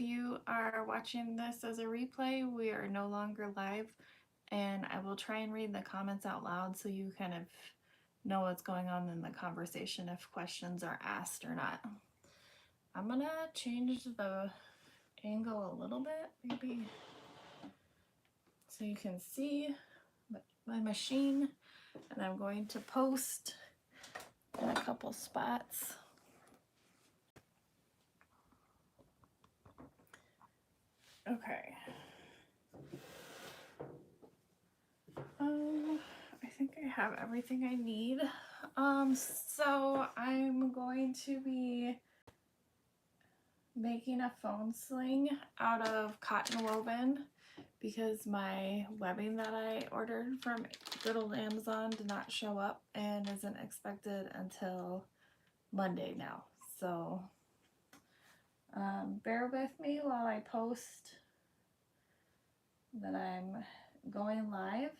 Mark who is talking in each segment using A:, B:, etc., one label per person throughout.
A: you are watching this as a replay, we are no longer live, and I will try and read the comments out loud so you kind of know what's going on in the conversation if questions are asked or not. I'm gonna change the angle a little bit, maybe, so you can see my machine, and I'm going to post in a couple spots. Okay. I think I have everything I need. So I'm going to be making a phone sling out of cotton woven because my webbing that I ordered from good old Amazon did not show up and isn't expected until Monday now. So bear with me while I post that I'm going live.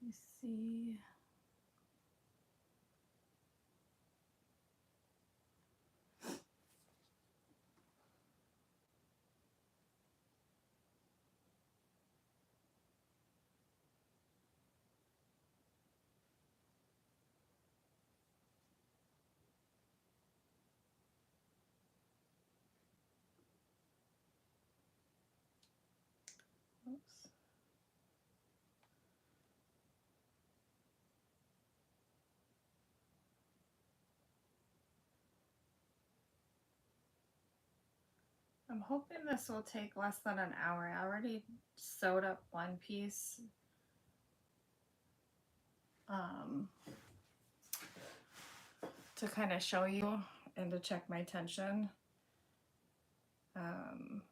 A: Let me see. Oops. I'm hoping this will take less than an hour. I already sewed up one piece to kind of show you and to check my tension. And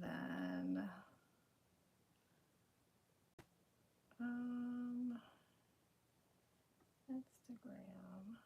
A: then Instagram.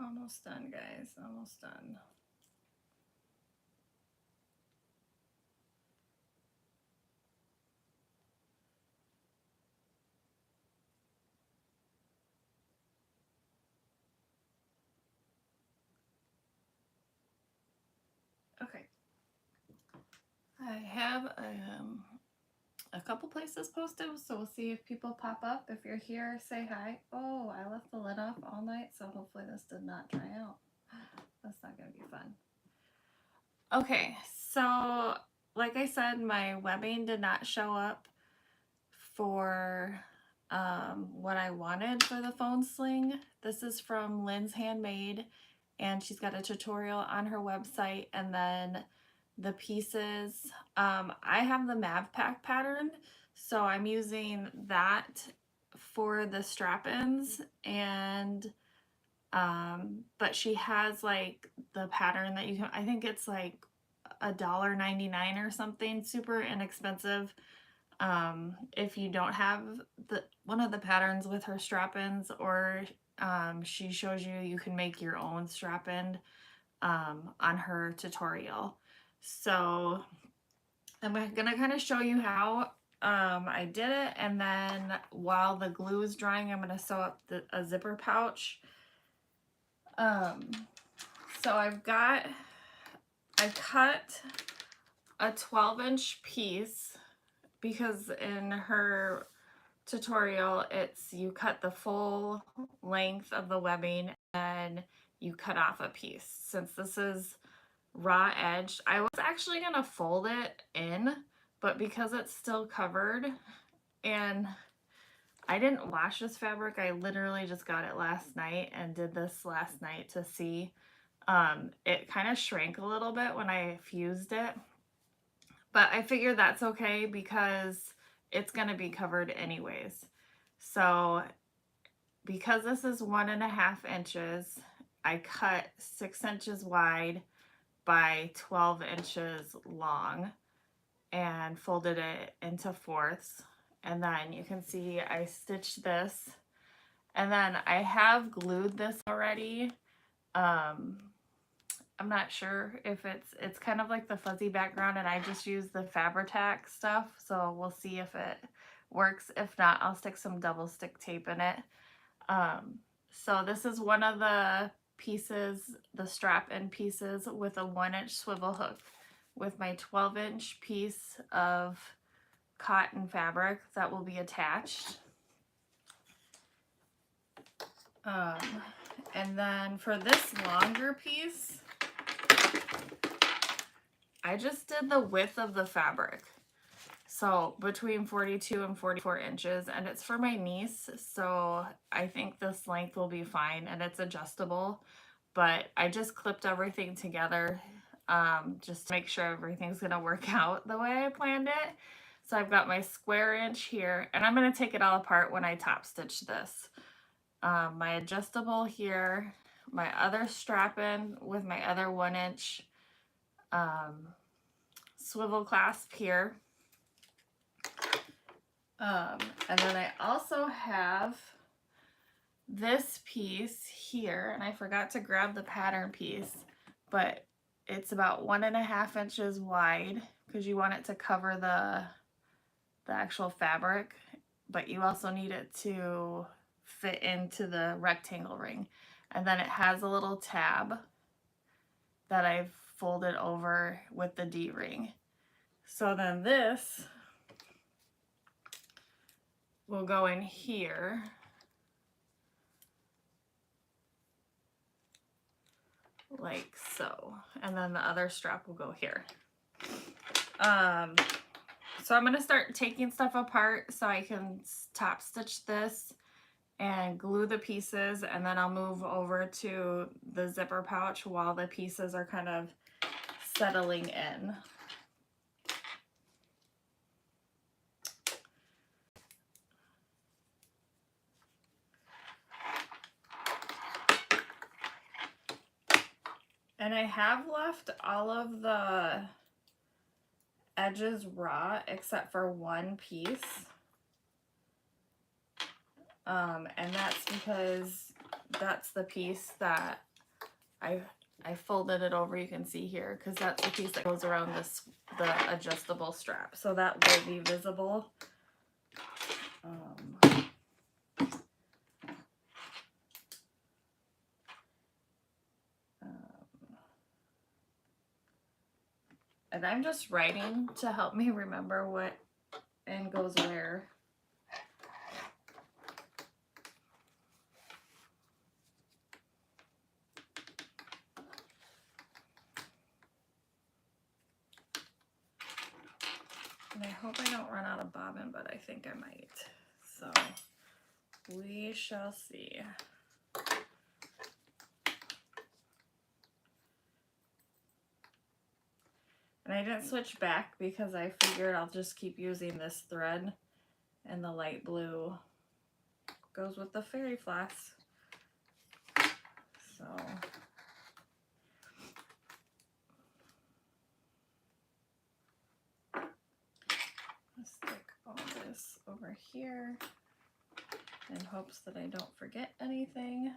A: Almost done, guys. Almost done. Okay. I have a couple places posted, so we'll see if people pop up. If you're here, say hi. Oh, I left the lid off all night, so hopefully this did not dry out. That's not going to be fun. Okay, so like I said, my webbing did not show up for what I wanted for the phone sling. This is from Linds Handmade, and she's got a tutorial on her website, and then the pieces. I have the Mav Pack pattern, so I'm using that for the strap-ins, and but she has like the pattern that you can, I think it's like $1.99 or something, super inexpensive. If you don't have one of the patterns with her strap-ins, or she shows you can make your own strap-in on her tutorial. So I'm gonna kind of show you how I did it, and then while the glue is drying, I'm gonna sew up a zipper pouch. So I cut a 12-inch piece because in her tutorial it's you cut the full length of the webbing and you cut off a piece. Since this is raw edged, I was actually gonna fold it in, but because it's still covered and I didn't wash this fabric, I literally just got it last night and did this last night to see. It kind of shrank a little bit when I fused it, but I figured that's okay because it's gonna be covered anyways. So because this is 1.5 inches, I cut 6 inches wide by 12 inches long and folded it into fourths. And then you can see I stitched this, and then I have glued this already. I'm not sure if it's kind of like the fuzzy background, and I just use the Fabri-Tac stuff, so we'll see if it works. If not, I'll stick some double stick tape in it. So this is one of the pieces, the strap-in pieces, with a 1-inch swivel hook with my 12-inch piece of cotton fabric that will be attached. And then for this longer piece, I just did the width of the fabric. So between 42 and 44 inches, and it's for my niece, so I think this length will be fine, and it's adjustable, but I just clipped everything together just to make sure everything's gonna work out the way I planned it. So I've got my square inch here, and I'm gonna take it all apart when I top stitch this. My adjustable here, my other strap in with my other 1-inch swivel clasp here. And then I also have this piece here, and I forgot to grab the pattern piece, but it's about 1.5 inches wide because you want it to cover the actual fabric, but you also need it to fit into the rectangle ring. And then it has a little tab that I've folded over with the D-ring. So then this will go in here. Like so. And then the other strap will go here. So I'm going to start taking stuff apart so I can top stitch this and glue the pieces, and then I'll move over to the zipper pouch while the pieces are kind of settling in. And I have left all of the edges raw except for one piece. And that's because that's the piece that I folded it over, you can see here, because that's the piece that goes around the adjustable strap. So that will be visible. And I'm just writing to help me remember what end goes where. And I hope I don't run out of bobbin, but I think I might. So we shall see. And I didn't switch back because I figured I'll just keep using this thread, and the light blue goes with the fairy floss. So let's stick all this over here in hopes that I don't forget anything.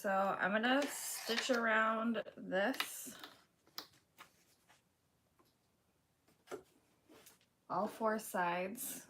A: So I'm gonna stitch around this, all 4 sides.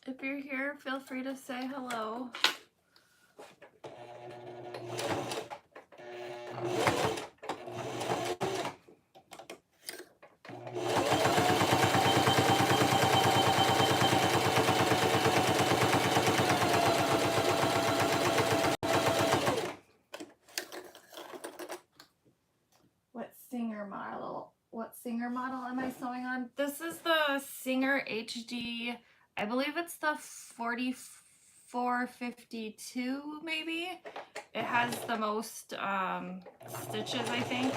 A: If you're here, feel free to say hello. What Singer model am I sewing on? This is the Singer HD. I believe it's the 4452 maybe. It has the most stitches, I think,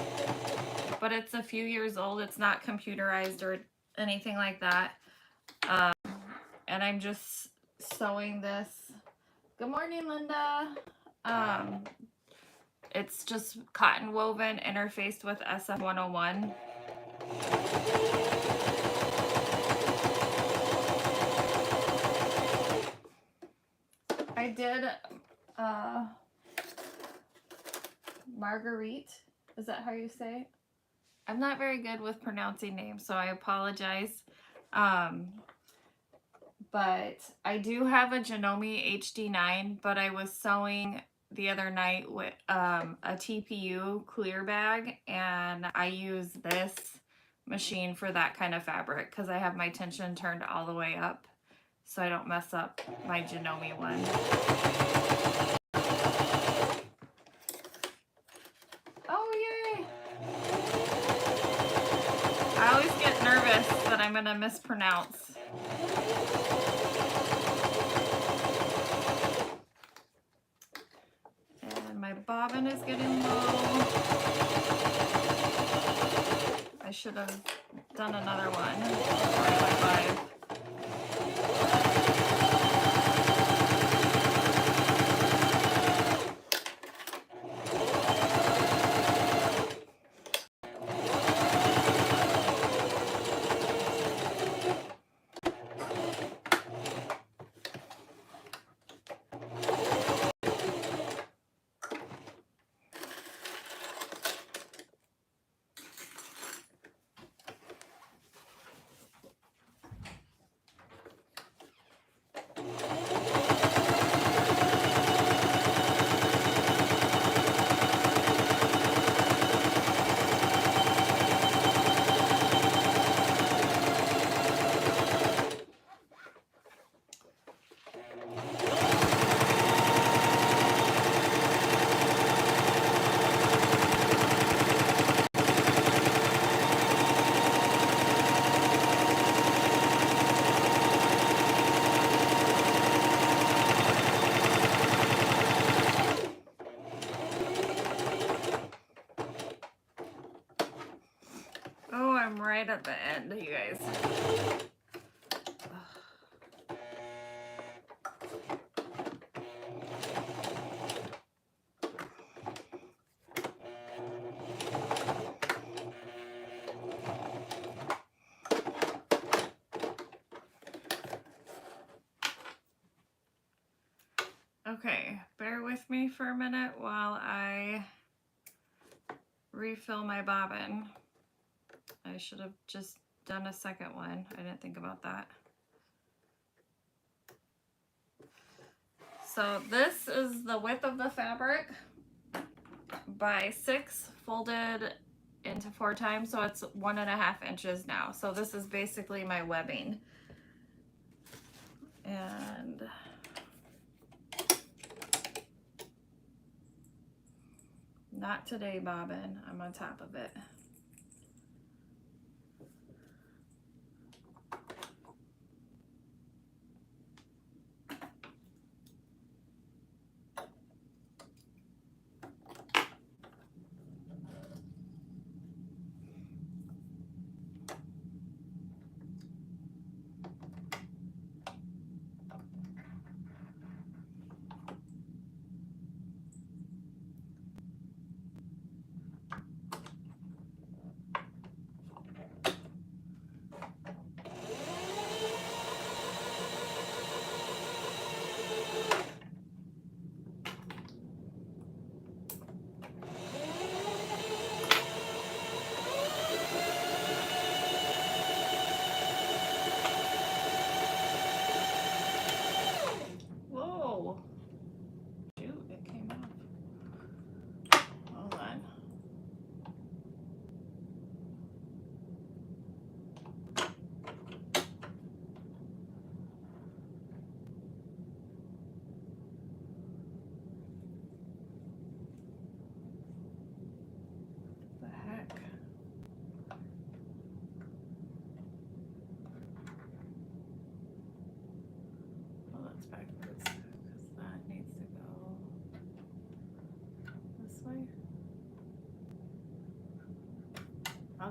A: but it's a few years old. It's not computerized or anything like that. And I'm just sewing this. Good morning, Linda. It's just cotton woven interfaced with SF101. I did Marguerite. Is that how you say it? I'm not very good with pronouncing names, so I apologize. But I do have a Janome HD9, but I was sewing the other night with a TPU clear bag, and I use this machine for that kind of fabric because I have my tension turned all the way up so I don't mess up my Janome one. Oh, yay! I always get nervous that I'm gonna mispronounce. And my bobbin is getting low. I should have done another one before I went live. I'm right at the end, you guys. Okay, bear with me for a minute while I refill my bobbin. I should have just done a second one. I didn't think about that. So this is the width of the fabric by 6 folded into 4 times, so it's 1.5 inches now. So this is basically my webbing. And not today, bobbin. I'm on top of it.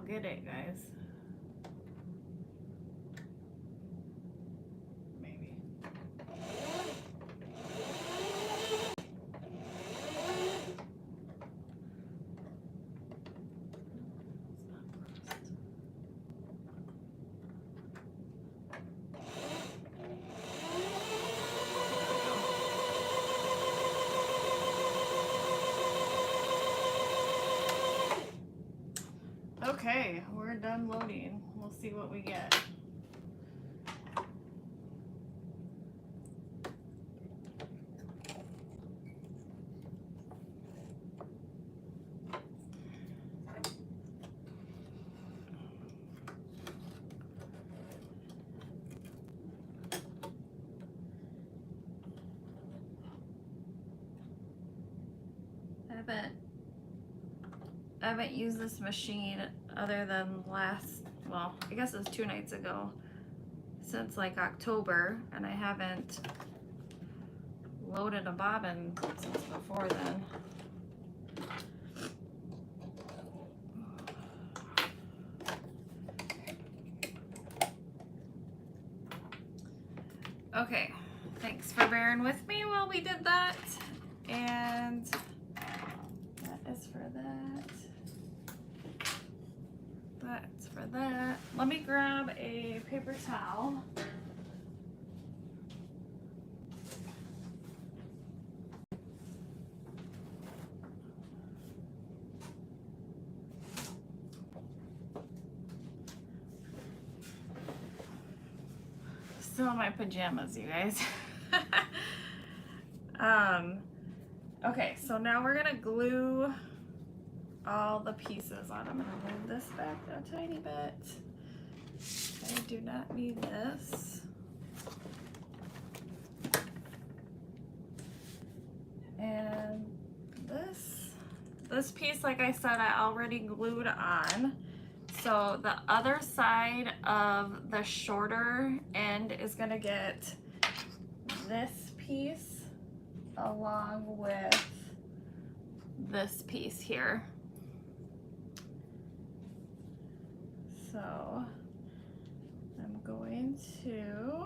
A: get it, guys. Maybe. Okay, we're done loading. We'll see what we get. I haven't used this machine other than well, I guess it was 2 nights ago, since like October, and I haven't loaded a bobbin since before then. Okay, thanks for bearing with me while we did that, and that is for that. That's for that. Let me grab a paper towel. Still in my pajamas, you guys. Okay, so now we're gonna glue all the pieces on. I'm gonna move this back a tiny bit. I do not need this. And this piece, like I said, I already glued on. So the other side of the shorter end is gonna get this piece along with this piece here. So I'm going to,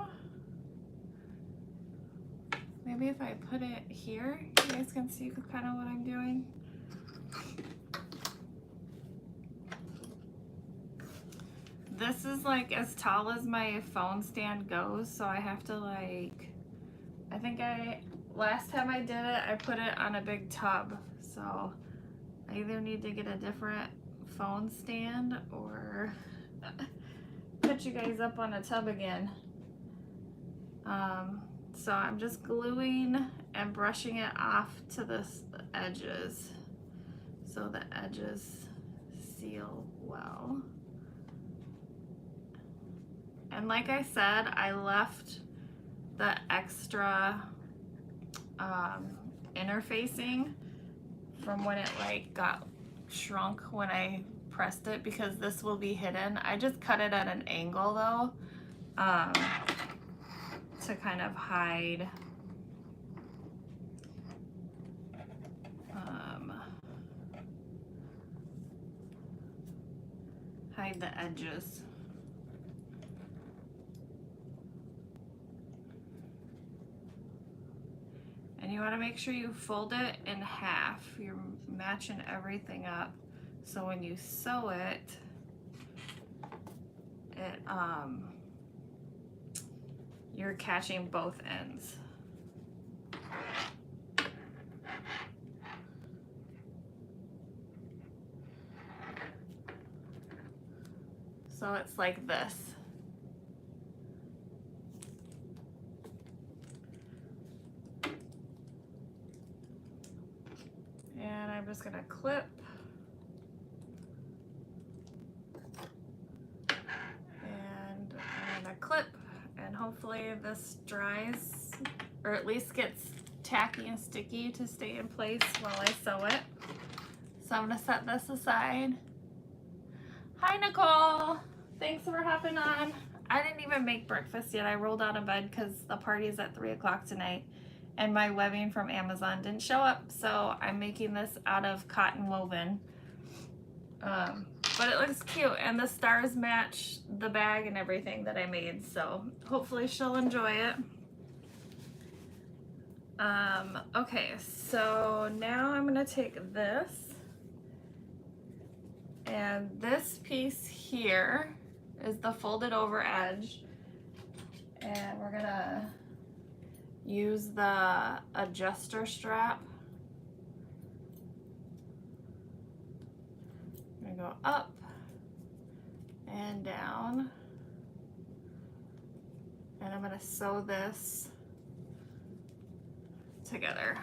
A: maybe if I put it here, you guys can see kind of what I'm doing. This is like as tall as my phone stand goes, so I have to like, I think last time I did it, I put it on a big tub, so I either need to get a different phone stand or put you guys up on a tub again. So I'm just gluing and brushing it off to the edges so the edges seal well. And like I said, I left the extra interfacing from when it like got shrunk when I pressed it, because this will be hidden. I just cut it at an angle though, to kind of hide the edges. And you want to make sure you fold it in half. You're matching everything up, so when you sew it, you're catching both ends. So it's like this. And I'm just gonna clip. And I'm gonna clip, and hopefully this dries, or at least gets tacky and sticky to stay in place while I sew it. So I'm gonna set this aside. Hi Nicole, thanks for hopping on. I didn't even make breakfast yet. I rolled out of bed because the party's at 3 o'clock tonight and my webbing from Amazon didn't show up, so I'm making this out of cotton woven. But it looks cute, and the stars match the bag and everything that I made, so hopefully she'll enjoy it. Okay, so now I'm gonna take this, and this piece here is the folded over edge, and we're gonna use the adjuster strap. I'm gonna go up and down, and I'm gonna sew this together.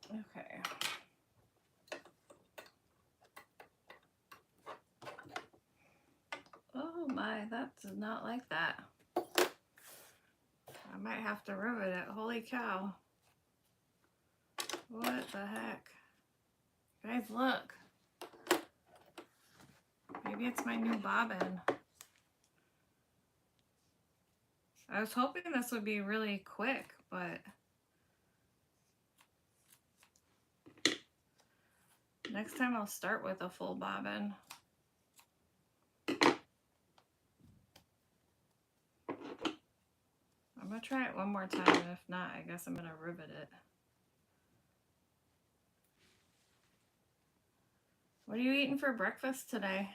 A: Okay. Oh my, that does not like that. I might have to rivet it. Holy cow. What the heck? Guys, look. Maybe it's my new bobbin. I was hoping this would be really quick, but next time I'll start with a full bobbin. I'm gonna try it one more time, and if not, I guess I'm gonna rivet it. What are you eating for breakfast today?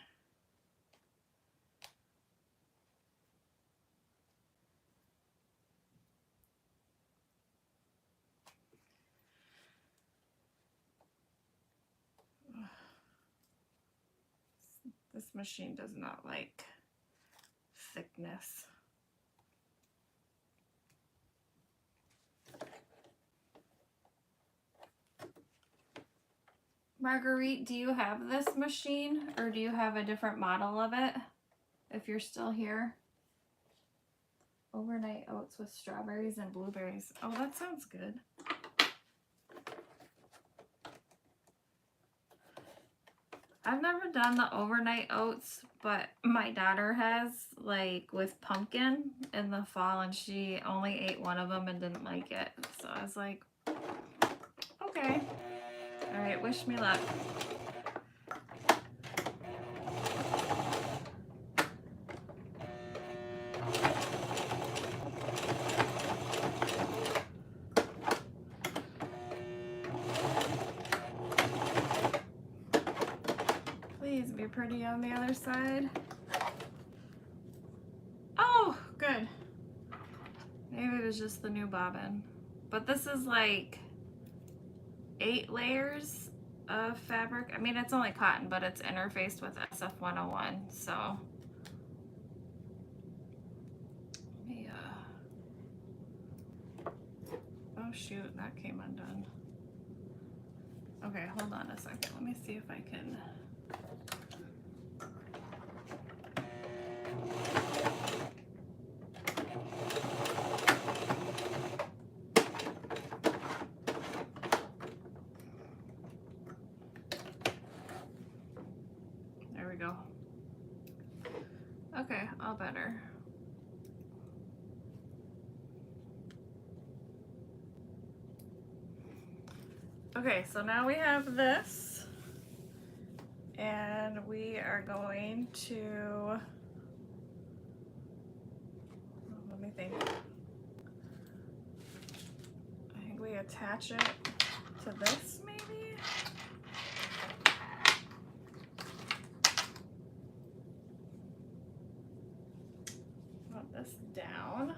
A: This machine does not like thickness. Marguerite, do you have this machine, or do you have a different model of it, if you're still here? Overnight oats with strawberries and blueberries. Oh, that sounds good. I've never done the overnight oats, but my daughter has, like with pumpkin in the fall, and she only ate one of them and didn't like it. So I was like, okay. All right, wish me luck. Please be pretty on the other side. Oh, good. Maybe it was just the new bobbin. But this is like 8 layers of fabric. I mean, it's only cotton, but it's interfaced with SF101, so yeah. Oh shoot, that came undone. Okay, hold on a second. Let me see if I can. There we go. Okay, all better. Okay, so now we have this, and we are going to, let me think. I think we attach it to this maybe. Put this down.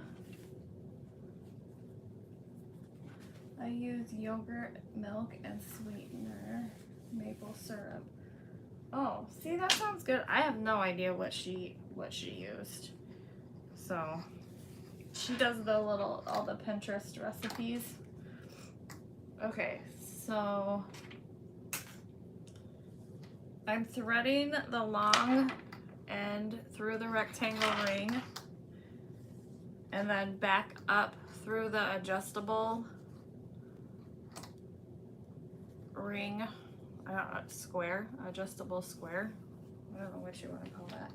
A: I use yogurt, milk, and sweetener, maple syrup. Oh, see, that sounds good. I have no idea what she used. So she does all the Pinterest recipes. Okay, so I'm threading the long end through the rectangle ring and then back up through the adjustable ring, adjustable square. I don't know what you want to call that.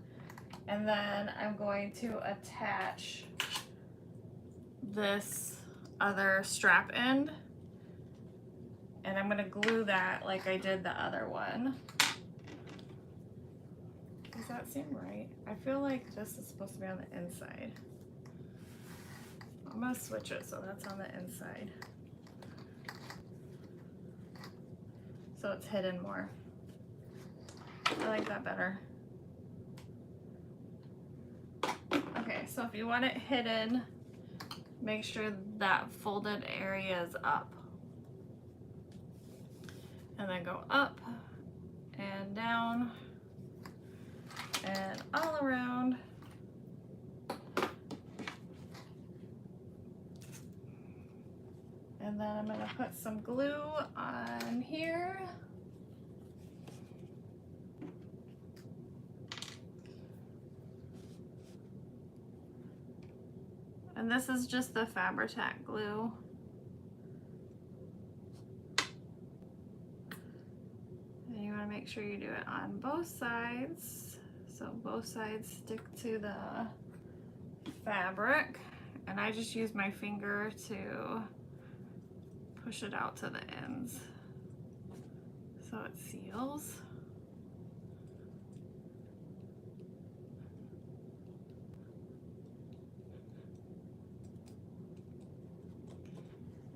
A: And then I'm going to attach this other strap end, and I'm going to glue that like I did the other one. Does that seem right? I feel like this is supposed to be on the inside. I'm going to switch it so that's on the inside, so it's hidden more. I like that better. Okay, so if you want it hidden, make sure that folded area is up. And then go up and down and all around. And then I'm going to put some glue on here. And this is just the Fabri-Tac glue. And you want to make sure you do it on both sides, so both sides stick to the fabric. And I just use my finger to push it out to the ends so it seals.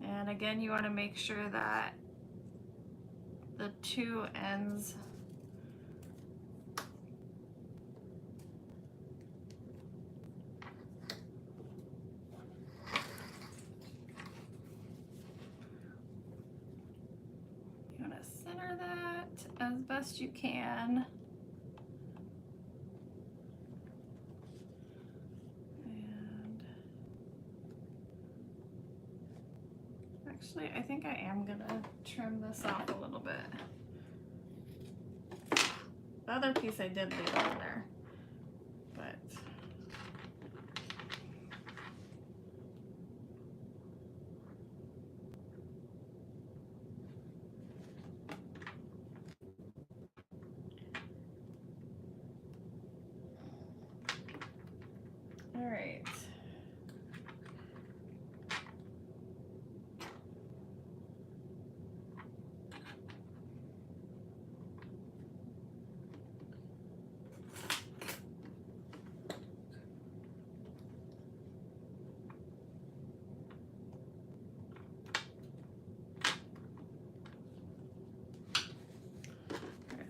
A: And again, you want to make sure that the two ends you want to center that as best you can. And actually, I think I am gonna trim this off a little bit. The other piece I did leave on there, but all right.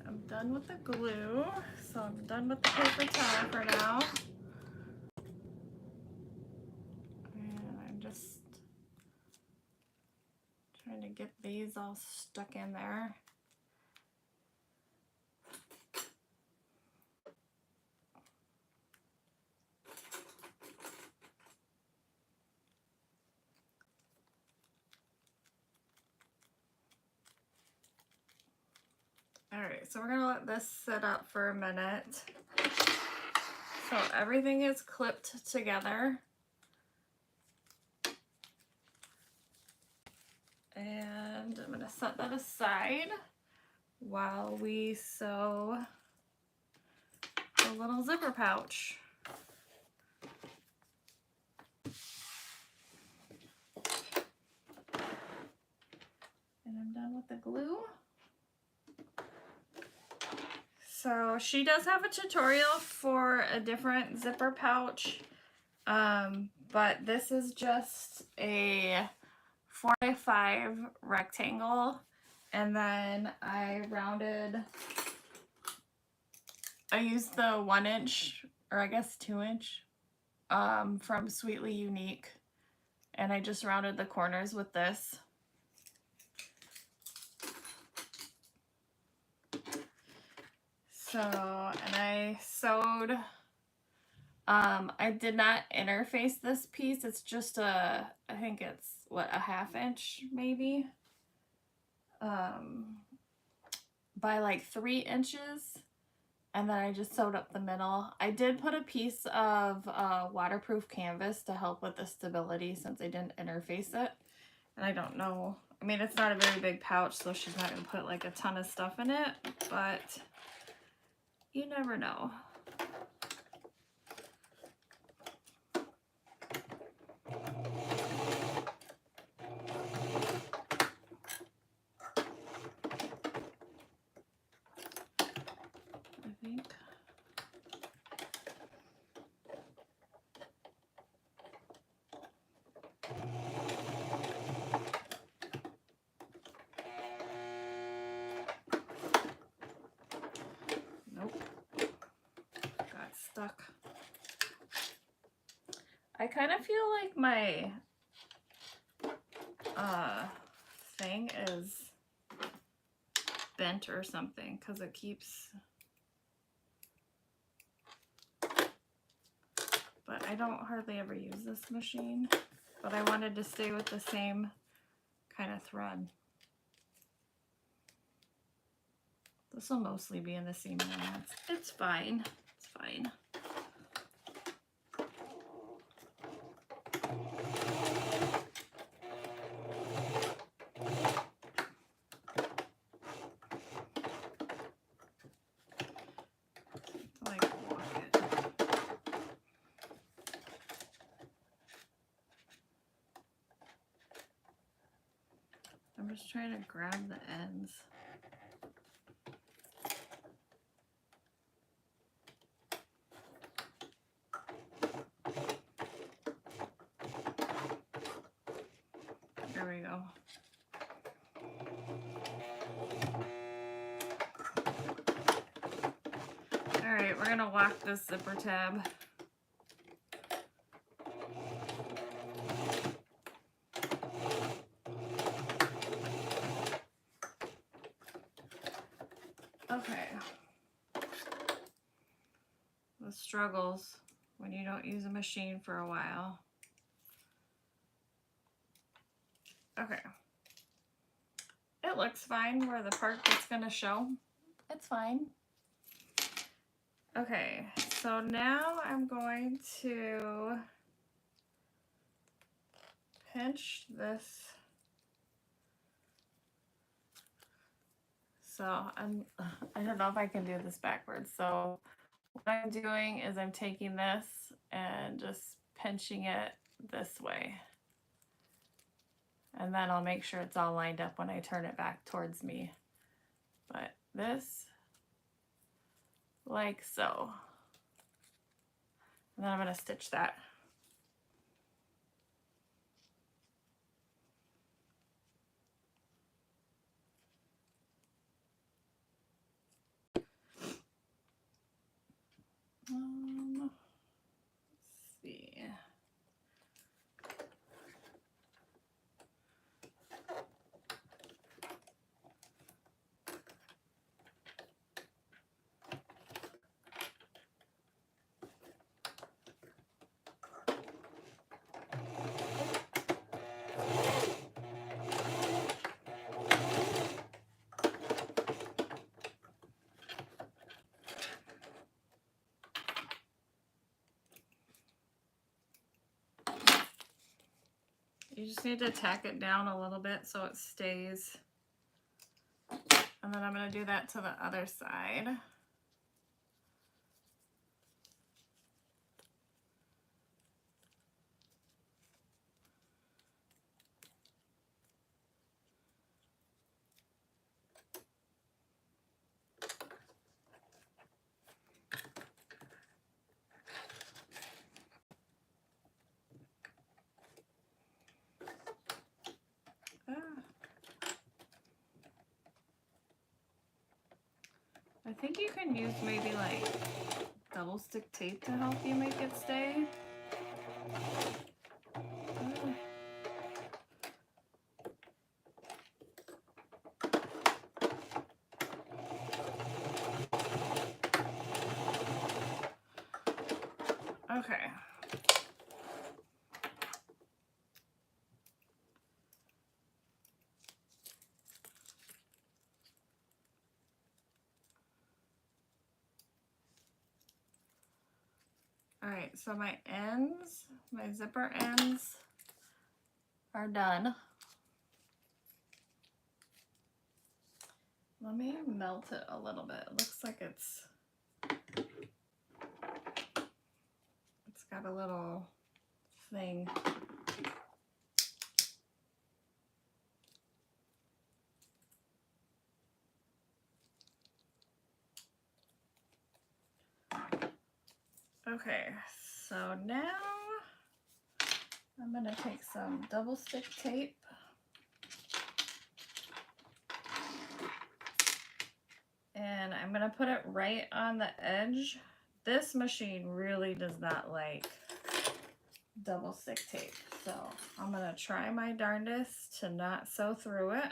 A: I'm done with the glue, so I'm done with the paper towel for now. And I'm just trying to get these all stuck in there. All right, so we're gonna let this sit up for a minute. So everything is clipped together. And I'm gonna set that aside while we sew the little zipper pouch. And I'm done with the glue. So she does have a tutorial for a different zipper pouch, but this is just a 4x5 rectangle, and then I used the 1 inch, or I guess 2 inch, from Sweetly Unique, and I just rounded the corners with this. So, and I sewed, I did not interface this piece. It's just I think it's, what, a 1/2 inch maybe? By like 3 inches. And then I just sewed up the middle. I did put a piece of waterproof canvas to help with the stability since I didn't interface it. And I don't know, I mean, it's not a very big pouch, so she's not gonna put like a ton of stuff in it, but you never know. I think. Nope. Got stuck. I kind of feel like my thing is bent or something because it keeps, but I don't hardly ever use this machine, but I wanted to stay with the same kind of thread. This will mostly be in the seam allowance. It's fine. It's fine. I'm just trying to grab the ends. There we go. All right, we're gonna lock this zipper tab. Okay. The struggles when you don't use a machine for a while. Okay. It looks fine where the part that's gonna show. It's fine. Okay, so now I'm going to pinch this. So I don't know if I can do this backwards. So what I'm doing is I'm taking this and just pinching it this way. And then I'll make sure it's all lined up when I turn it back towards me. But this, like so. And then I'm gonna stitch that. Let's see. You just need to tack it down a little bit so it stays. And then I'm going to do that to the other side. I think you can use maybe like double stick tape to help you make it stay. Okay. All right, so my ends, my zipper ends are done. Let me melt it a little bit. It looks like it's got a little thing. Okay, so now I'm gonna take some double stick tape and I'm gonna put it right on the edge. This machine really does not like double stick tape, so I'm gonna try my darndest to not sew through it.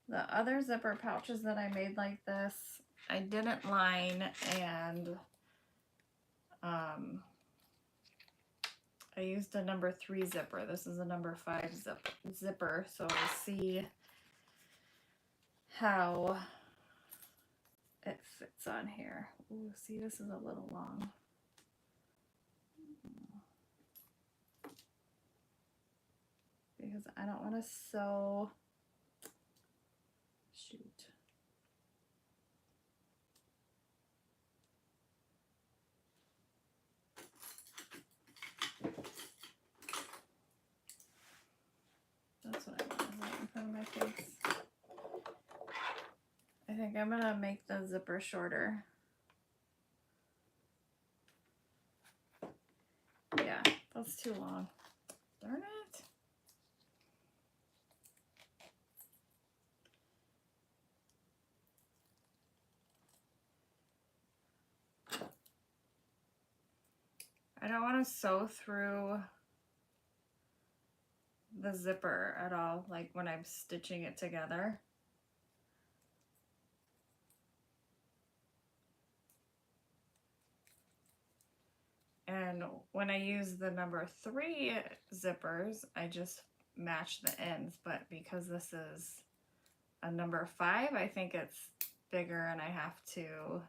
A: The other zipper pouches that I made like this, I didn't line, and I used a number 3 zipper. This is a number 5 zipper, so we'll see how it fits on here. Ooh, see, this is a little long. Because I don't want to sew. Shoot. That's what I want, right in front of my face. I think I'm gonna make the zipper shorter. Yeah, that's too long. Darn it. I don't want to sew through the zipper at all, like when I'm stitching it together. And when I use the number 3 zippers, I just match the ends, but because this is a number 5, I think it's bigger and I have to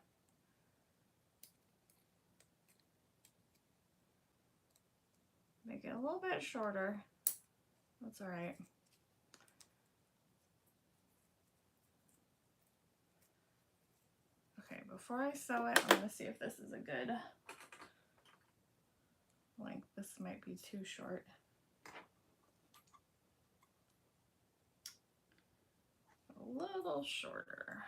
A: make it a little bit shorter. That's all right. Okay, before I sew it, I'm gonna see if this is a good length. This might be too short. A little shorter.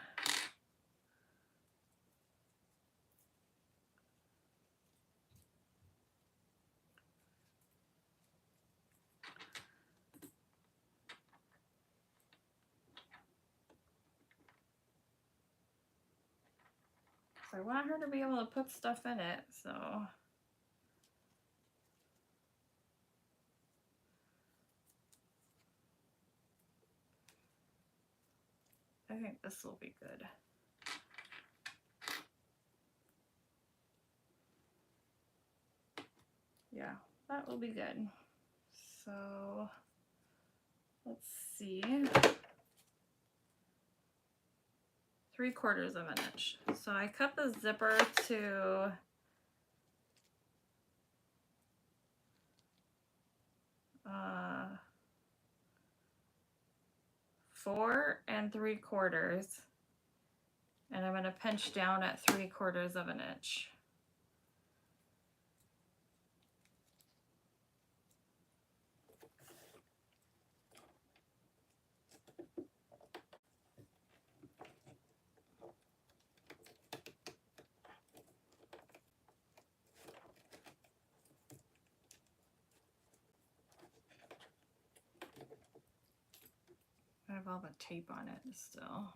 A: I want her to be able to put stuff in it, so I think this will be good. Yeah, that will be good. So let's see. 3/4 of an inch. So I cut the zipper to 4 3/4, and I'm going to pinch down at 3/4 of an inch. have all the tape on it still.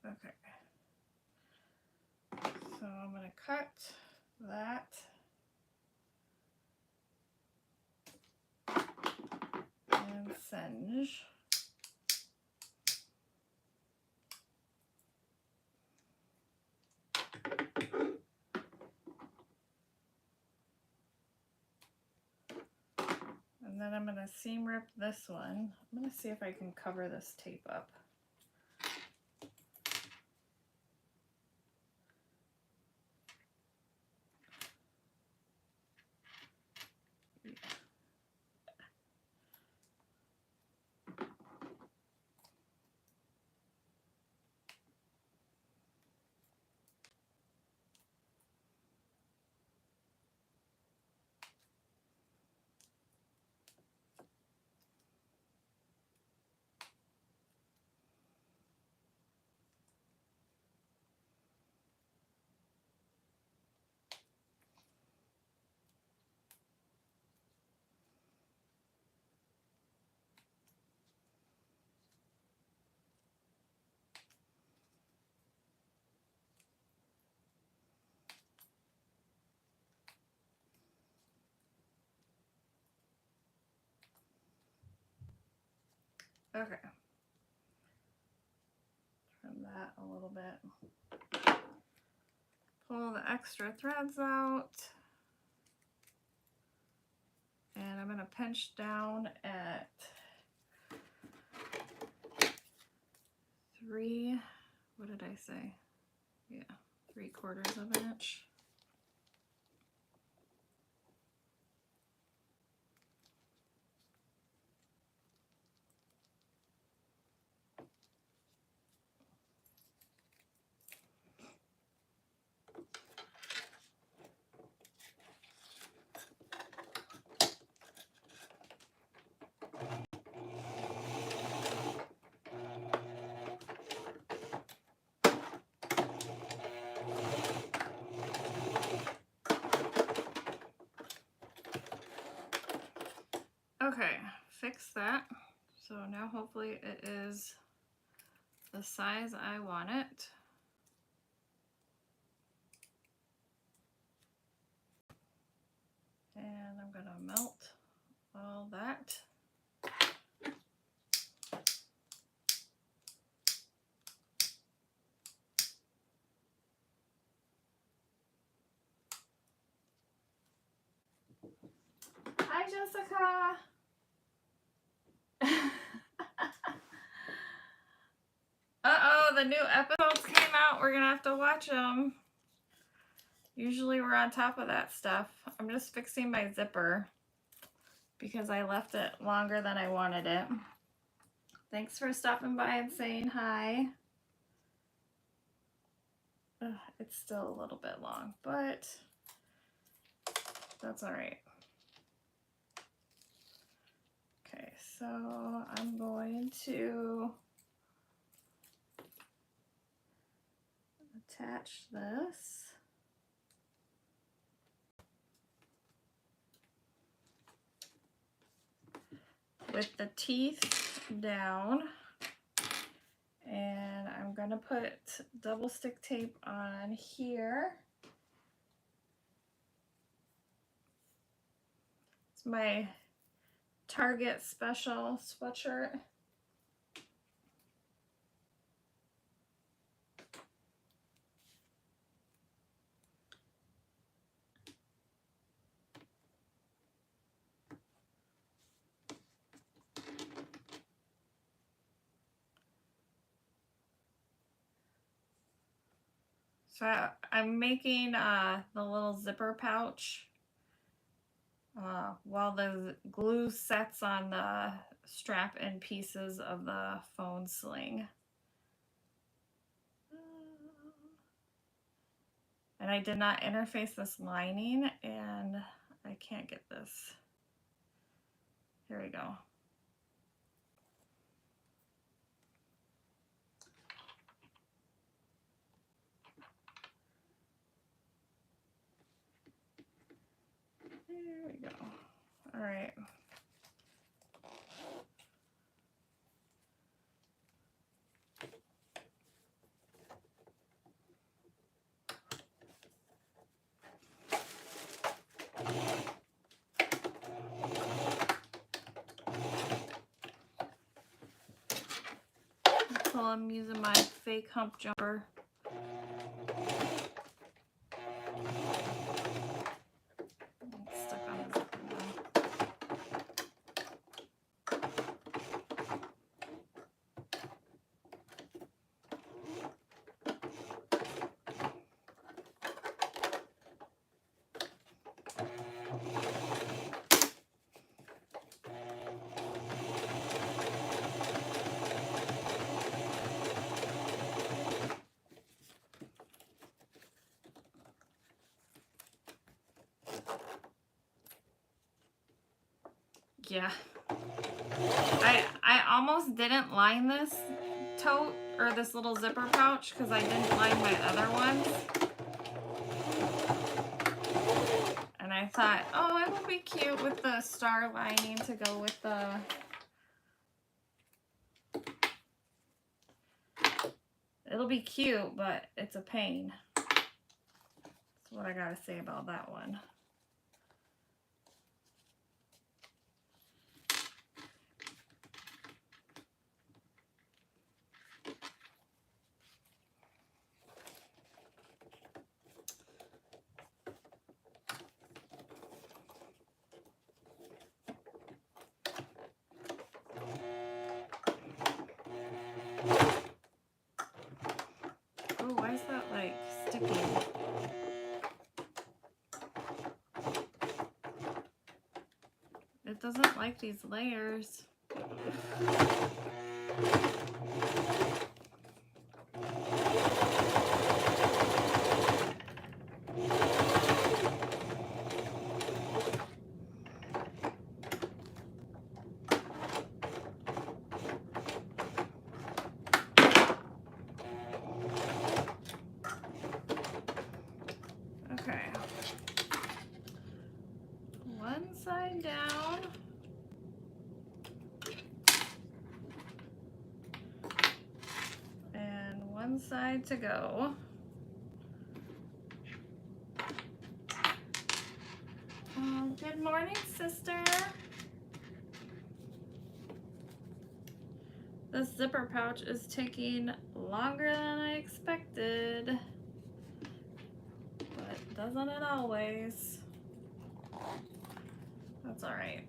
A: Okay, so I'm going to cut that and singe. And then I'm going to seam rip this one. I'm going to see if I can cover this tape up. Okay. Trim that a little bit. Pull the extra threads out. And I'm going to pinch down at 3, what did I say? Yeah, 3/4 of an inch. Okay, fix that. So now hopefully it is the size I want it. And I'm going to melt all that. Hi, Jessica. Uh-oh, the new episodes came out. We're gonna have to watch them. Usually we're on top of that stuff. I'm just fixing my zipper because I left it longer than I wanted it. Thanks for stopping by and saying hi. It's still a little bit long, but that's all right. Okay, so I'm going to attach this. With the teeth down, and I'm gonna put double stick tape on here. It's my Target special sweatshirt. So I'm making the little zipper pouch while the glue sets on the strap and pieces of the phone sling. And I did not interface this lining, and I can't get this. Here we go. There we go. All right. So I'm using my fake hump jumper. It's stuck on the zipper now. Yeah. I almost didn't line this tote or this little zipper pouch because I didn't line my other ones. And I thought, oh, it would be cute with the star lining to go with the... It'll be cute, but it's a pain. That's what I gotta say about that one. Oh, why is that like sticky? It doesn't like these layers. Okay. One side down. And one side to go. Good morning, sister. This zipper pouch is taking longer than I expected, but doesn't it always? That's all right.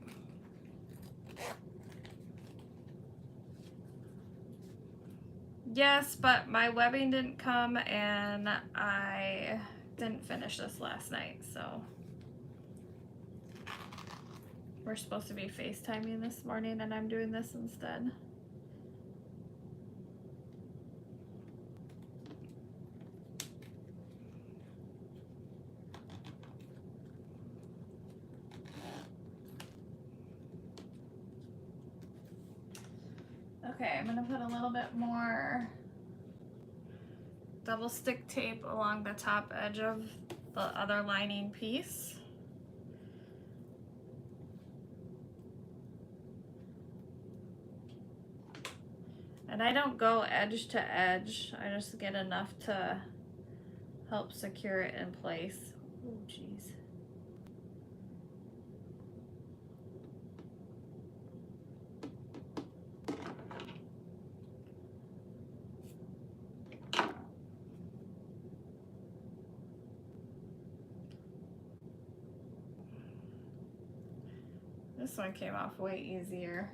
A: Yes, but my webbing didn't come and I didn't finish this last night, so we're supposed to be FaceTiming this morning and I'm doing this instead. Okay, I'm gonna put a little bit more double stick tape along the top edge of the other lining piece. And I don't go edge to edge, I just get enough to help secure it in place. Oh, geez. This one came off way easier.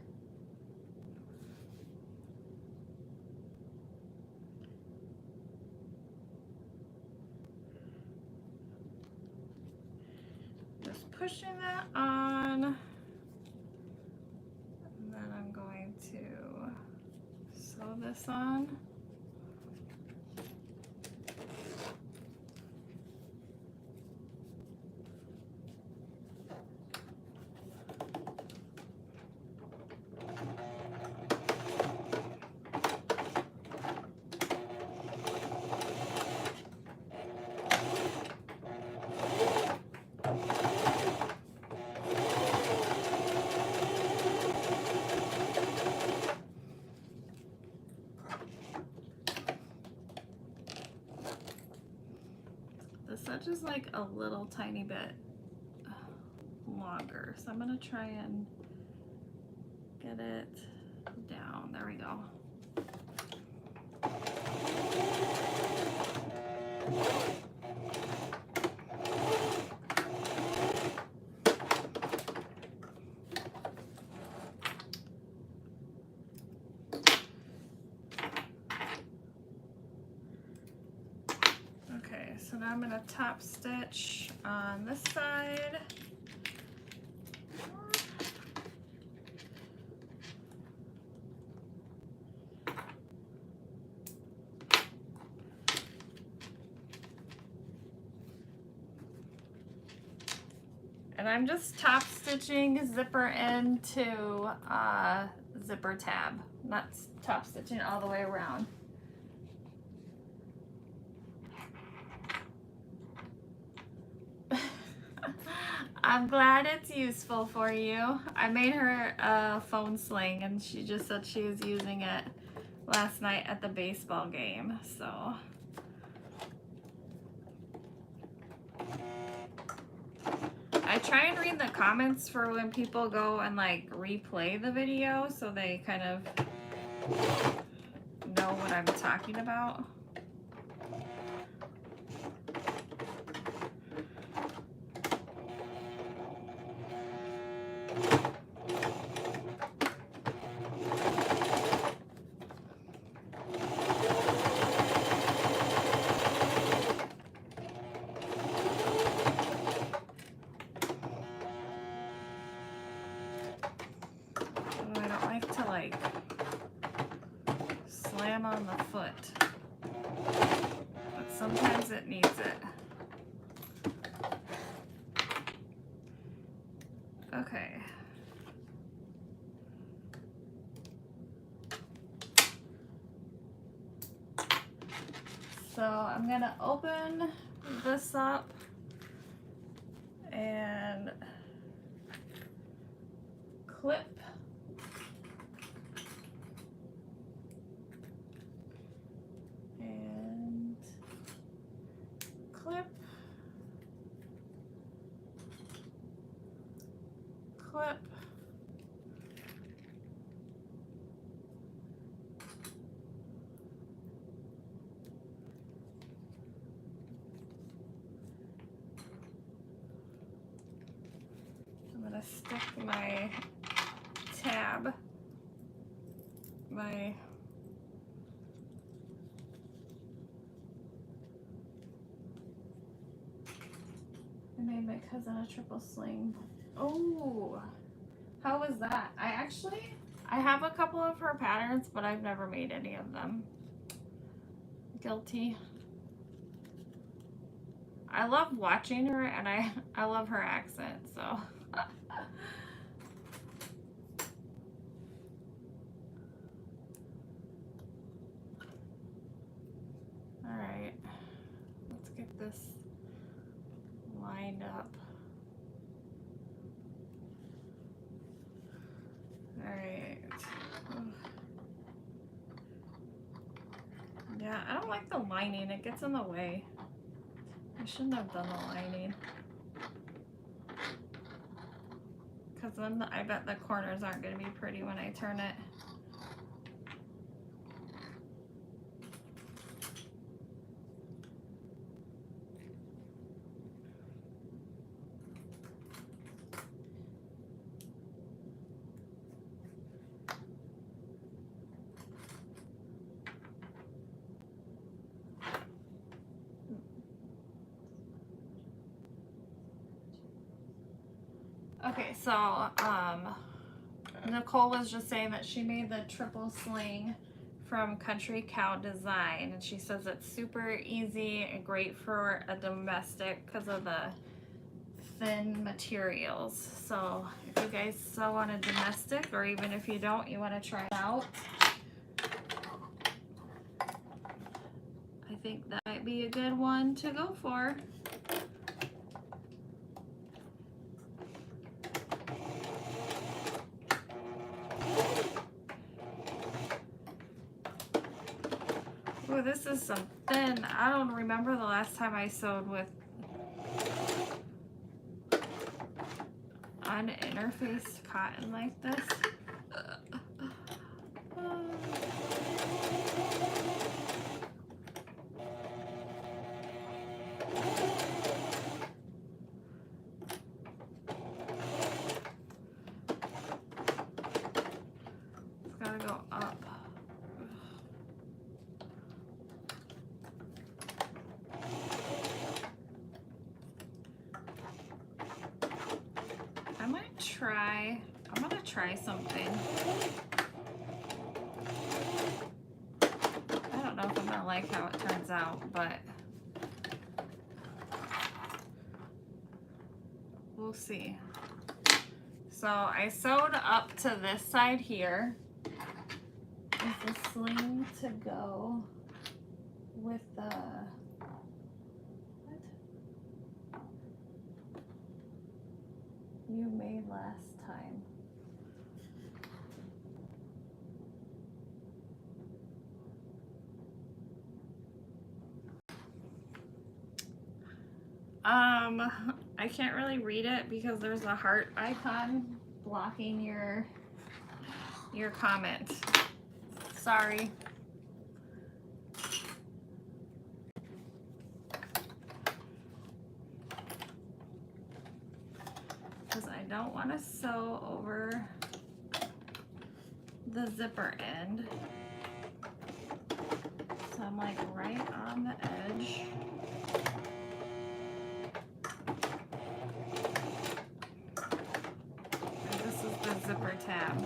A: pushing that on, and then I'm going to sew this on. This edge is like a little tiny bit longer, so I'm gonna try and get it down. There we go. Okay, so now I'm gonna top stitch on this side. And I'm just top stitching zipper into zipper tab, not top stitching all the way around. I'm glad it's useful for you. I made her a phone sling and she just said she was using it last night at the baseball game, so. I try and read the comments for when people go and like replay the video so they kind of know what I'm talking about. Slam on the foot, but sometimes it needs it. Okay. So I'm gonna open this up and clip and clip, clip, I'm gonna stick my tab, I made my cousin a triple sling. Oh, how was that? I have a couple of her patterns, but I've never made any of them. Guilty. I love watching her, and I love her accent, so. All right, let's get this lined up. All right. Yeah, I don't like the lining. It gets in the way. I shouldn't have done the lining. Because then I bet the corners aren't going to be pretty when I turn it. Okay, so Nicole was just saying that she made the triple sling from Country Cow Design, and she says it's super easy and great for a domestic because of the thin materials. So if you guys sew on a domestic, or even if you don't, you want to try it out, I think that might be a good one to go for. Ooh, this is some thin. I don't remember the last time I sewed with uninterfaced cotton like this. It's gotta go up. I'm gonna try something. I don't know if I'm gonna like how it turns out, but we'll see. So I sewed up to this side here. Is the sling to go with the, what? You made last time. I can't really read it because there's a heart icon blocking your comment. Sorry. Because I don't want to sew over the zipper end. So I'm like right on the edge. And this is the zipper tab.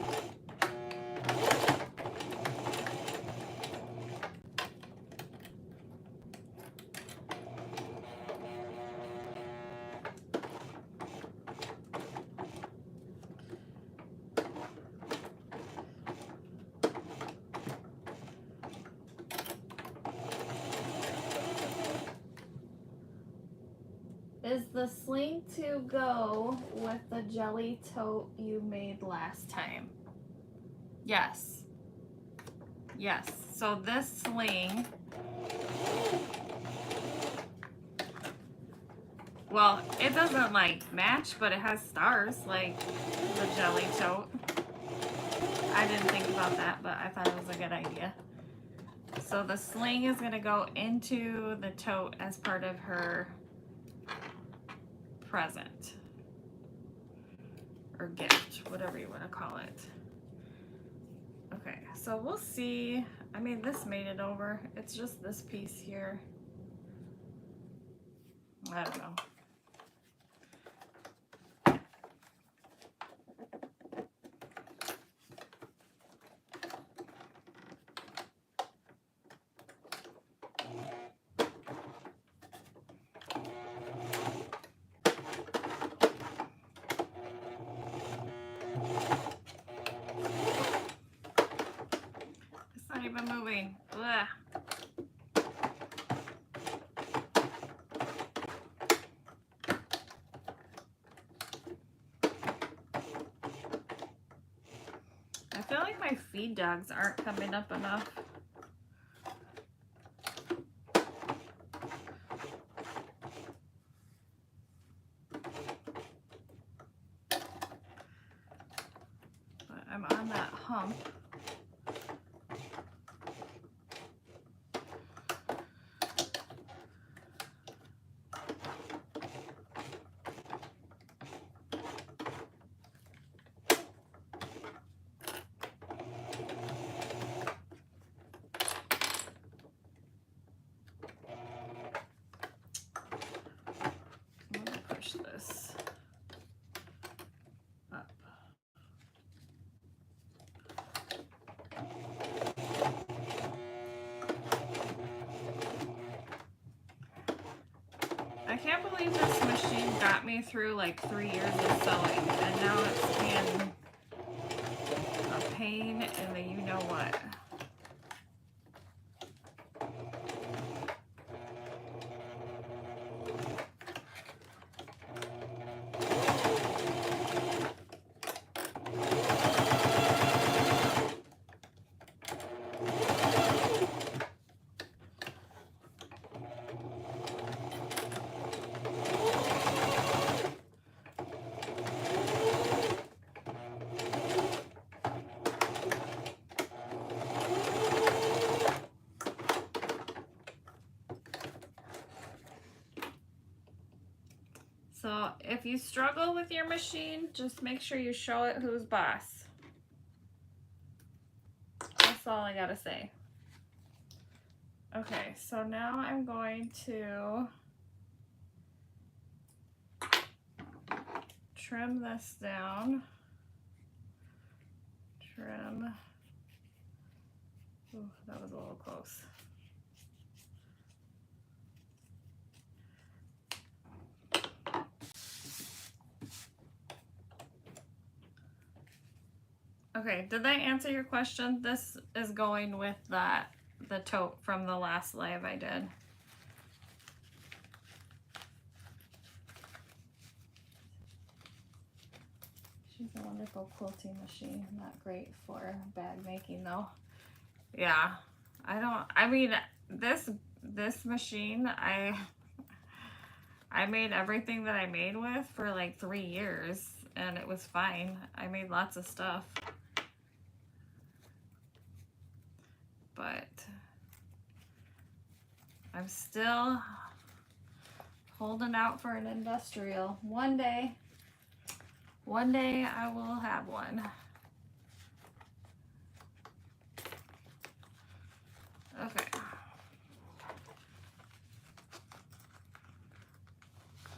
A: Is the sling to go with the jelly tote you made last time? Yes. Yes. So this sling, well, it doesn't like match, but it has stars like the jelly tote. I didn't think about that, but I thought it was a good idea. So the sling is going to go into the tote as part of her present or gift, whatever you want to call it. Okay, so we'll see. I mean, this made it over. It's just this piece here. I don't know. It's not even moving. Ugh. I feel like my feed dogs aren't coming up enough. But I'm on that hump. This. can't believe this machine got me through like 3 years of sewing, and now it's being a pain in the you know what. So if you struggle with your machine, just make sure you show it who's boss. That's all I gotta say. Okay, so now I'm going to trim this down. Trim. Ooh, that was a little close. Okay, did that answer your question? This is going with the tote from the last live I did. She's a wonderful quilting machine. Not great for bag making though. Yeah, I mean, this machine, I made everything that I made with for like 3 years and it was fine. I made lots of stuff. But I'm still holding out for an industrial. One day I will have one. Okay.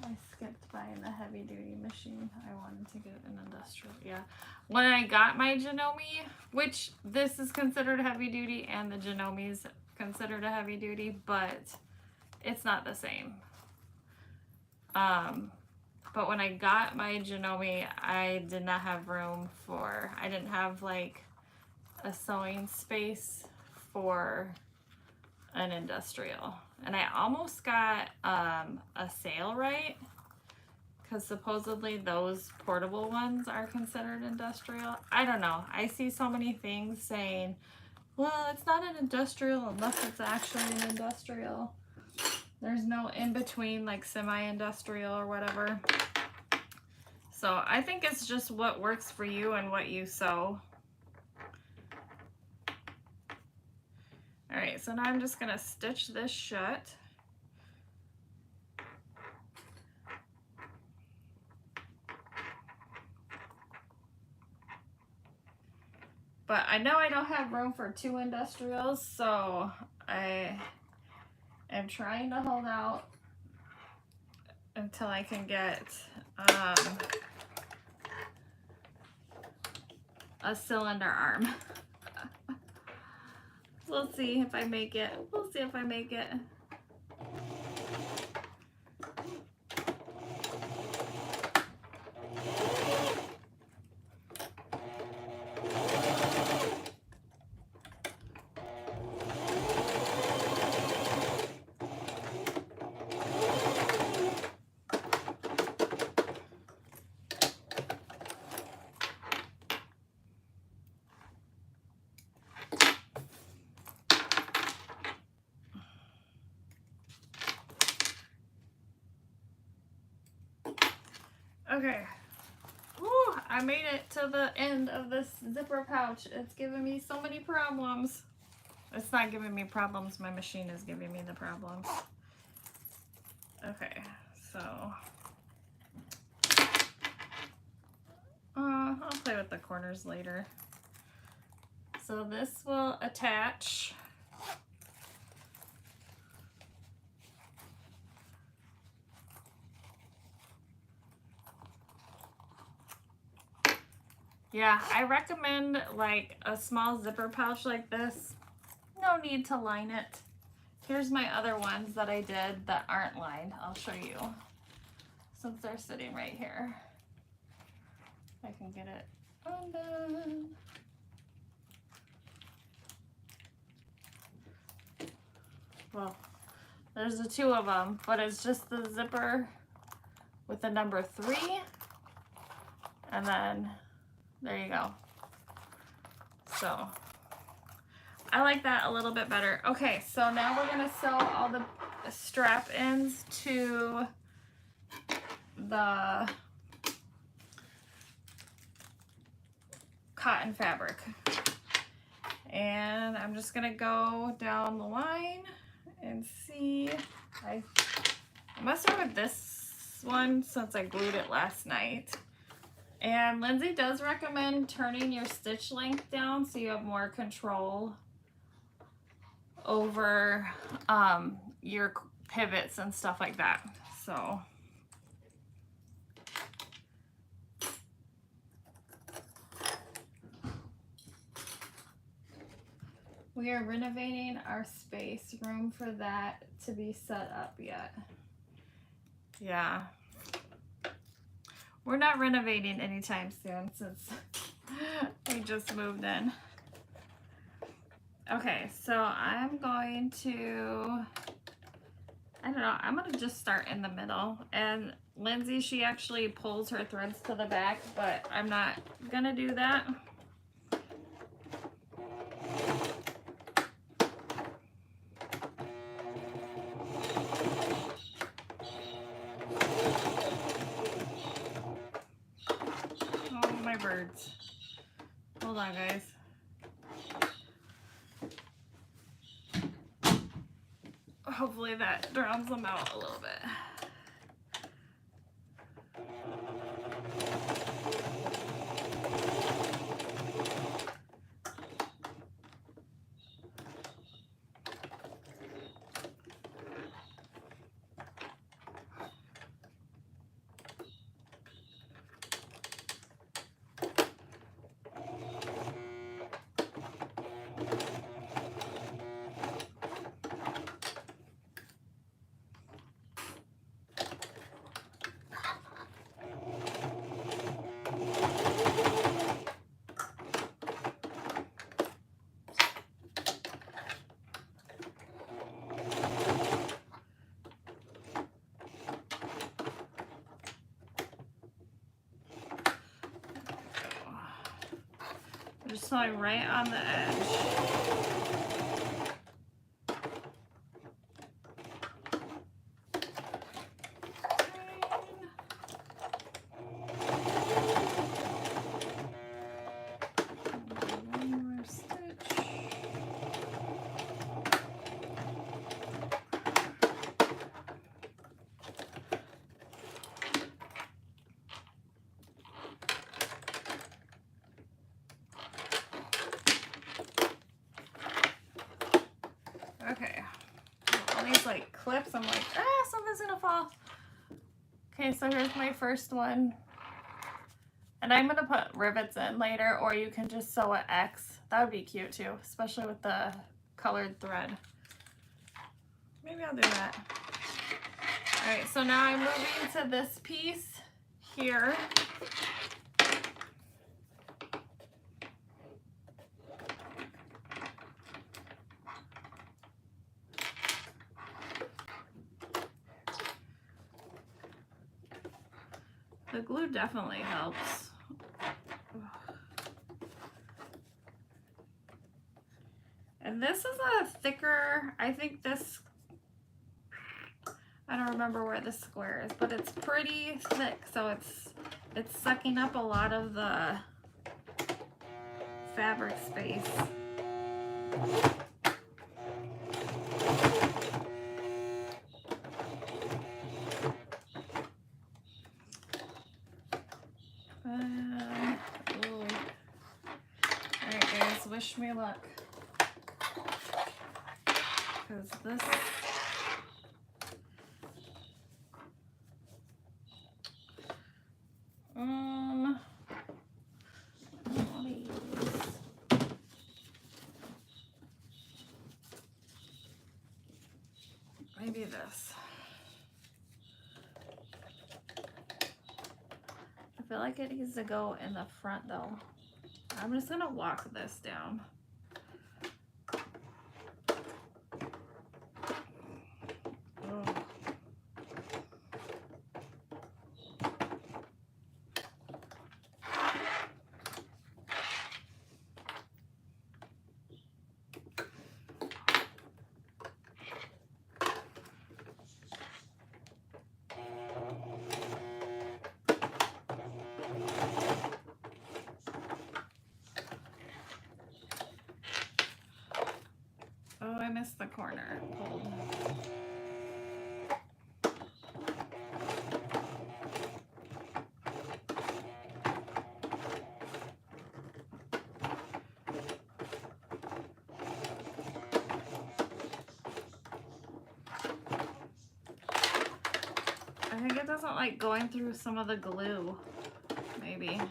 A: I skipped buying the heavy duty machine. I wanted to get an industrial. Yeah. When I got my Janome, which this is considered heavy duty and the Janome is considered a heavy duty, but it's not the same. But when I got my Janome, I did not have room for, I didn't have like a sewing space for an industrial. And I almost got a sale right, because supposedly those portable ones are considered industrial. I don't know. I see so many things saying, well, it's not an industrial unless it's actually an industrial. There's no in between, like semi-industrial or whatever. So I think it's just what works for you and what you sew. All right, so now I'm just gonna stitch this shut. But I know I don't have room for 2 industrials, so I am trying to hold out until I can get a cylinder arm. We'll see if I make it. We'll see if I make it. Okay, whew, I made it to the end of this zipper pouch. It's giving me so many problems. It's not giving me problems, my machine is giving me the problems. Okay, so I'll play with the corners later. So this will attach. Yeah, I recommend like a small zipper pouch like this. No need to line it. Here's my other ones that I did that aren't lined. I'll show you. since they're sitting right here. I can get it undone. Well, there's the two of them, but it's just the zipper with the number 3. And then there you go. So I like that a little bit better. Okay, so now we're gonna sew all the strap ends to the cotton fabric. And I'm just gonna go down the line and see. I must start with this one since I glued it last night. And Lindsay does recommend turning your stitch length down so you have more control over your pivots and stuff like that. So we are renovating our space, room for that to be set up yet. Yeah. We're not renovating anytime soon since we just moved in. Okay, so I'm going to, I don't know, I'm gonna just start in the middle. And Lindsay, she actually pulls her threads to the back, but I'm not gonna do that. Oh, my birds. Hold on, guys. Hopefully that drowns them out a little bit. Just sewing right on the edge. One more stitch. Okay, all these like clips, I'm like, something's gonna fall. Okay, so here's my first one. And I'm gonna put rivets in later, or you can just sew an X. That would be cute too, especially with the colored thread. Maybe I'll do that. All right, so now I'm moving to this piece here. The glue definitely helps. And this is a thicker, I think this, I don't remember where the square is, but it's pretty thick, so it's sucking up a lot of the fabric space. Alright guys, wish me luck. Because this maybe this. feel like it needs to go in the front though. I'm just gonna walk this down. Oh. Oh, I missed the corner. Pulled. I think it doesn't like going through some of the glue, maybe.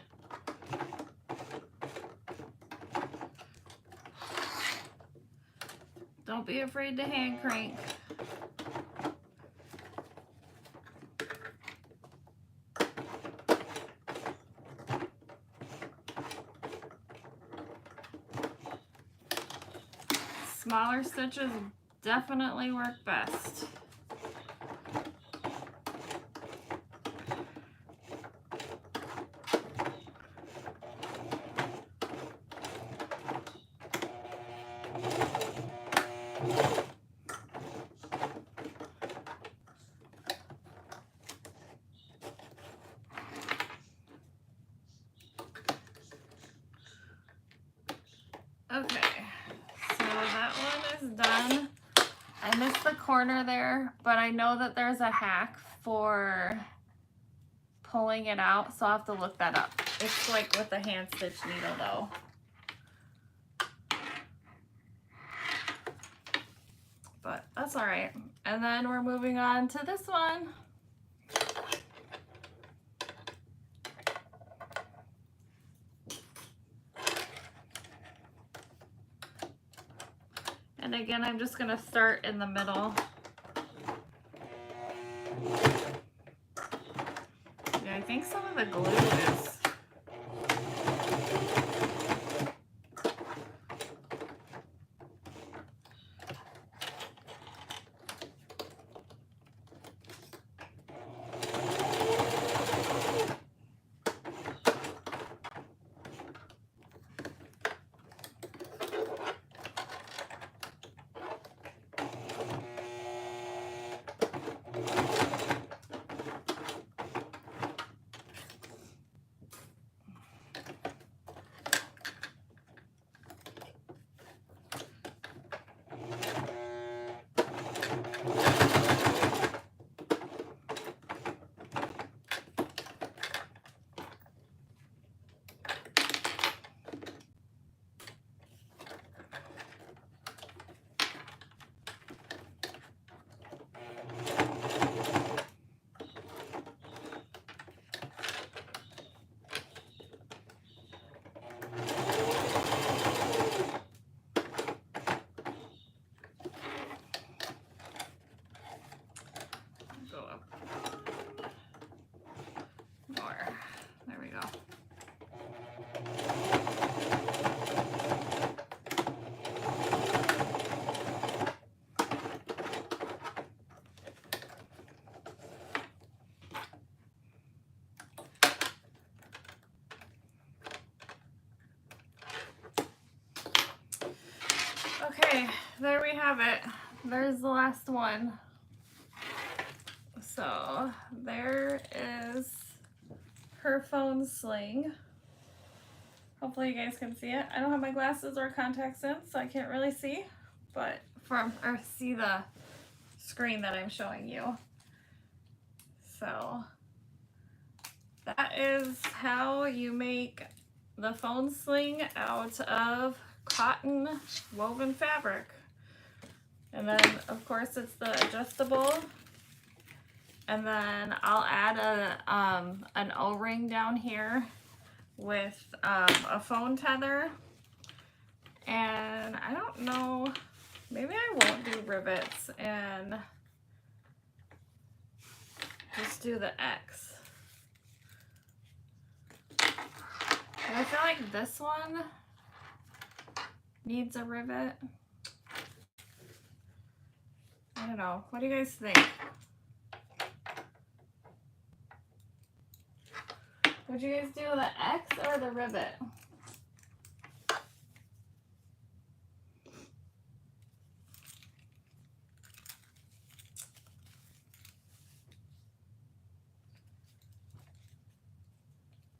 A: Don't be afraid to hand crank. Smaller stitches definitely work best. Okay, so that one is done. I missed the corner there, but I know that there's a hack for pulling it out, so I'll have to look that up. It's like with a hand stitch needle though. But that's all right. And then we're moving on to this one. And again, I'm just gonna start in the middle. Yeah, I think some of the glue is okay, there we have it. There's the last one. So there is her phone sling. Hopefully you guys can see it. I don't have my glasses or contacts in, so I can't really see, but see the screen that I'm showing you. So that is how you make the phone sling out of cotton woven fabric. And then of course it's the adjustable, and then I'll add an O-ring down here with a phone tether, and I don't know, maybe I won't do rivets and just do the X. I feel like this one needs a rivet. I don't know. What do you guys think? Would you guys do the X or the rivet?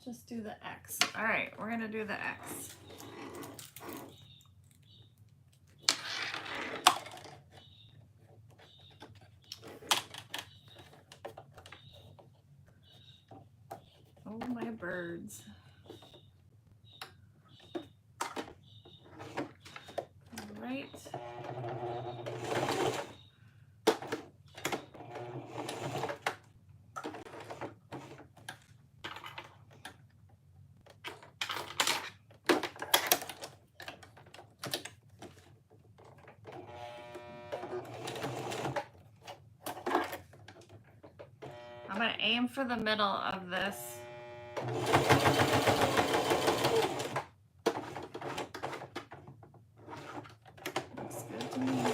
A: Just do the X. All right, we're gonna do the X. Oh, my birds. All right. I'm gonna aim for the middle of this. Looks good to me.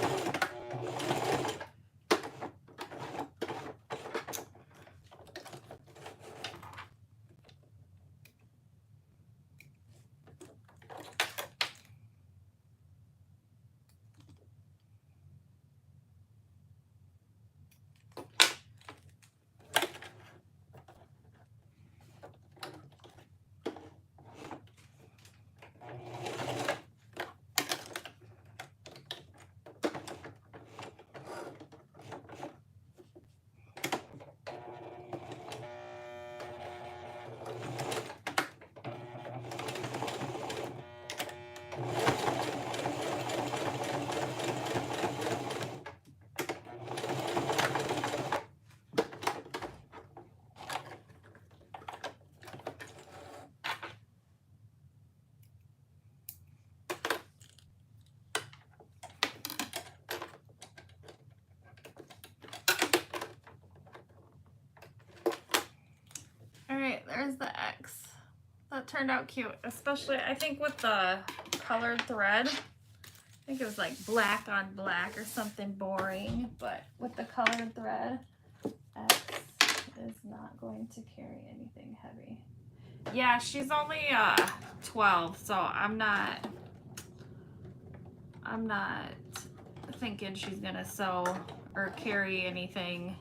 A: All right, there's the X. That turned out cute, especially I think with the colored thread. I think it was like black on black or something boring, but with the colored thread, X is not going to carry anything heavy. Yeah, she's only 12, so I'm not thinking she's gonna sew or carry anything.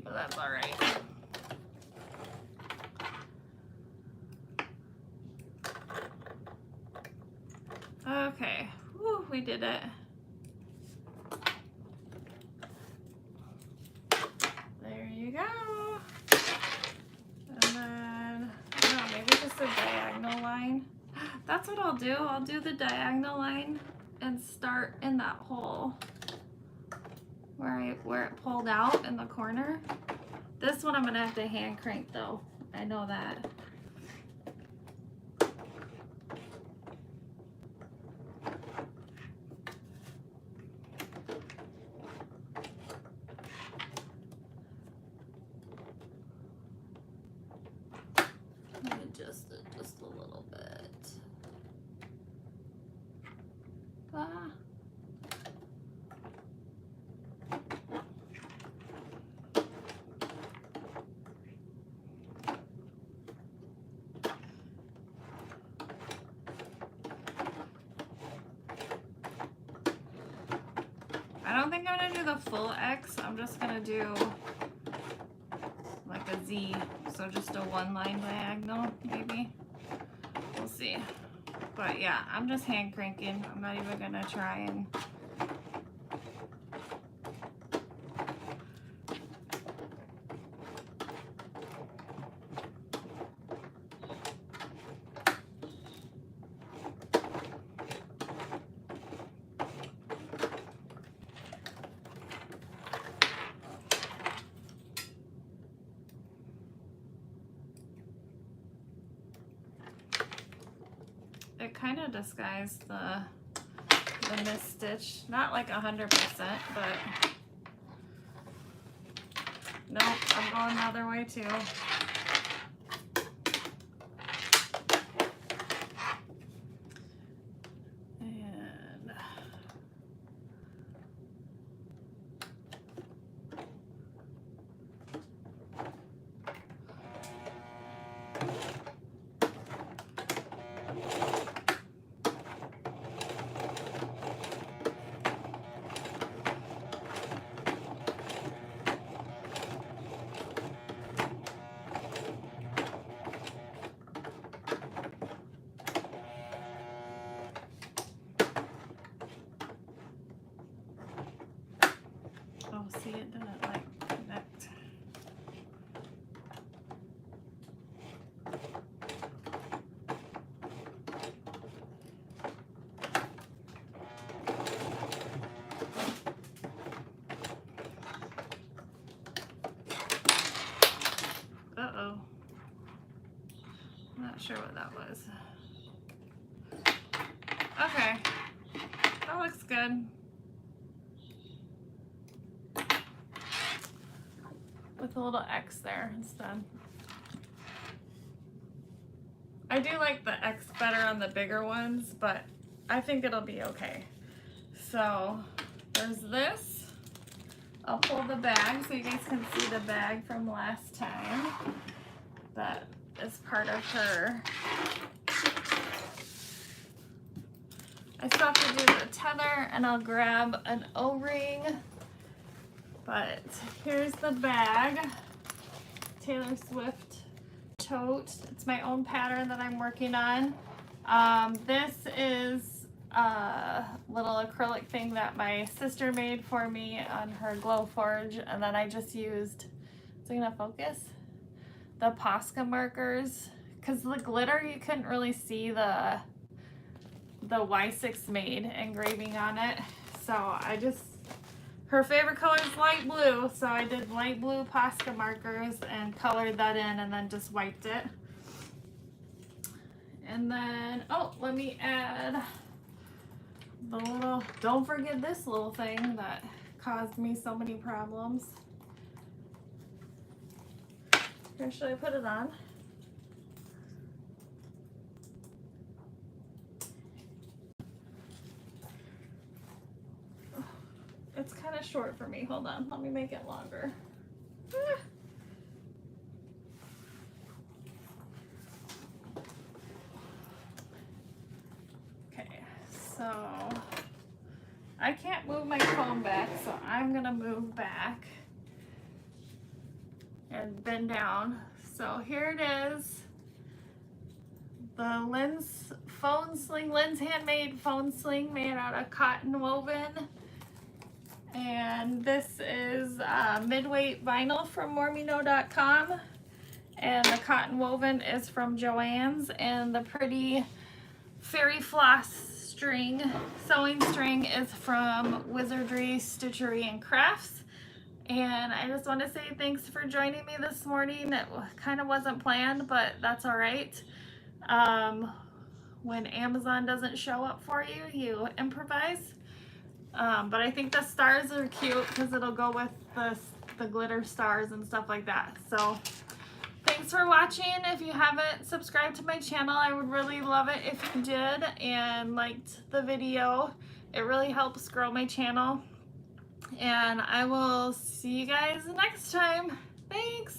A: But that's all right. Okay, whew, we did it. There you go. And then, I don't know, maybe just a diagonal line. That's what I'll do. I'll do the diagonal line and start in that hole where it pulled out in the corner. This one I'm gonna have to hand crank though. I know that. Let me adjust it just a little bit. Ah. I don't think I'm gonna do the full X. I'm just gonna do like a Z, so just a one line diagonal maybe. We'll see. But yeah, I'm just hand cranking. I'm not even gonna try and it kind of disguised the missed stitch. Not like 100%, but nope, I'm going the other way too. And oh, see, it didn't like connect. Uh-oh. Not sure what that was. Okay, that looks good. With a little X there instead. I do like the X better on the bigger ones, but I think it'll be okay. So there's this. I'll pull the bag so you guys can see the bag from last time. That is part of her. I still have to do the tether, and I'll grab an O-ring. But here's the bag. Taylor Swift tote. It's my own pattern that I'm working on. This is a little acrylic thing that my sister made for me on her Glowforge, and then I just used, is it gonna focus? The Posca markers, because the glitter you couldn't really see the Y6 Made engraving on it. So I just, her favorite color is light blue, so I did light blue Posca markers and colored that in and then just wiped it. And then, oh, let me add the little, don't forget this little thing that caused me so many problems. Here, should I put it on? It's kind of short for me. Hold on, let me make it longer. Okay, so I can't move my comb back, so I'm gonna move back and bend down. So here it is. The Linds phone sling, Linds Handmade phone sling made out of cotton woven. And this is midweight vinyl from moremeknow.com, and the cotton woven is from Joann's, and the pretty fairy floss string, sewing string, is from Wizardry Stitchery and Crafts. And I just want to say thanks for joining me this morning. It kind of wasn't planned, but that's all right. When Amazon doesn't show up for you, you improvise. But I think the stars are cute because it'll go with the glitter stars and stuff like that. So thanks for watching. If you haven't subscribed to my channel, I would really love it if you did and liked the video. It really helps grow my channel. And I will see you guys next time. Thanks.